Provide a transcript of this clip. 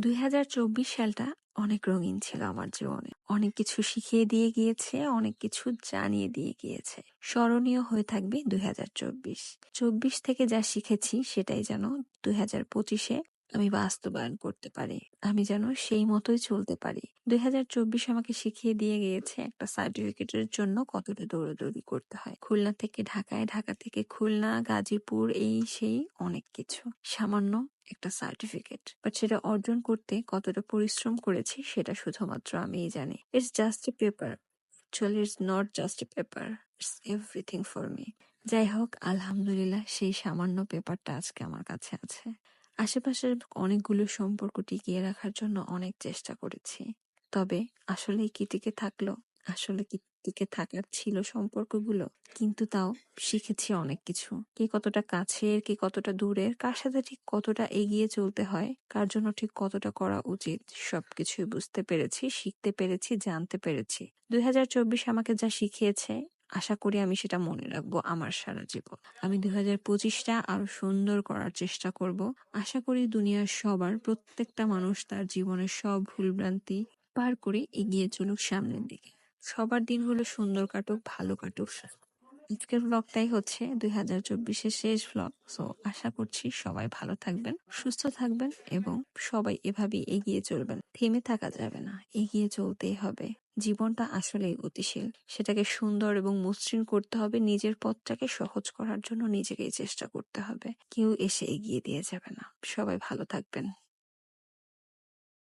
2024 সালটা অনেক রঙিন ছিল আমার জীবনে। অনেক কিছু শিখিয়ে দিয়ে গিয়েছে, অনেক কিছু জানিয়ে দিয়ে গিয়েছে। স্মরণীয় হয়ে থাকবে 2024। 24 থেকে যা শিখেছি সেটাই যেন 2025-এ আমি বাস্তবায়ন করতে পারি। আমি যেন সেই মতোই চলতে পারি। 2024 আমাকে শিখিয়ে দিয়ে গিয়েছে একটা সার্টিফিকেটের জন্য কতটা দৌড়াদৌড়ি করতে হয়। খুলনা থেকে ঢাকায়, ঢাকা থেকে খুলনা, গাজীপুর, এই সেই অনেক কিছু। সামান্য একটা সার্টিফিকেট, বাট সেটা অর্জন করতে কতটা পরিশ্রম করেছি সেটা শুধুমাত্র আমিই জানি। It's just a paper, actually it's not just a paper, it's everything for me. যাই হোক, আলহামদুলিল্লাহ সেই সামান্য পেপারটা আজকে আমার কাছে আছে। আশেপাশের অনেকগুলো সম্পর্ক টিকিয়ে রাখার জন্য অনেক চেষ্টা করেছি, তবে আসলে কি টিকে থাকলো? আসলে কি টিকে থাকার ছিল সম্পর্কগুলো? কিন্তু তাও শিখেছি অনেক কিছু। কে কতটা কাছের, কে কতটা দূরের, কার সাথে ঠিক কতটা এগিয়ে চলতে হয়, কার জন্য ঠিক কতটা করা উচিত, সবকিছুই বুঝতে পেরেছি, শিখতে পেরেছি, জানতে পেরেছি। 2024 আমাকে যা শিখিয়েছে, আশা করি আমি সেটা মনে রাখবো আমার সারা জীবন। আমি 2025টা আরো সুন্দর করার চেষ্টা করব। আশা করি দুনিয়ার সবার প্রত্যেকটা মানুষ তার জীবনের সব ভুলভ্রান্তি পার করে এগিয়ে চলুক সামনের দিকে। সবার দিনগুলো সুন্দর কাটুক, ভালো কাটুক। আজকের ব্লগটাই হচ্ছে 2024-এর শেষ ব্লগ। সো আশা করছি সবাই ভালো থাকবেন, সুস্থ থাকবেন এবং সবাই এভাবেই এগিয়ে চলবেন। থেমে থাকা যাবে না, এগিয়ে চলতেই হবে। জীবনটা আসলেই গতিশীল, সেটাকে সুন্দর এবং মসৃণ করতে হবে। নিজের পথটাকে সহজ করার জন্য নিজেকেই চেষ্টা করতে হবে। কেউ এসে এগিয়ে দিয়ে যাবে না। সবাই ভালো থাকবেন।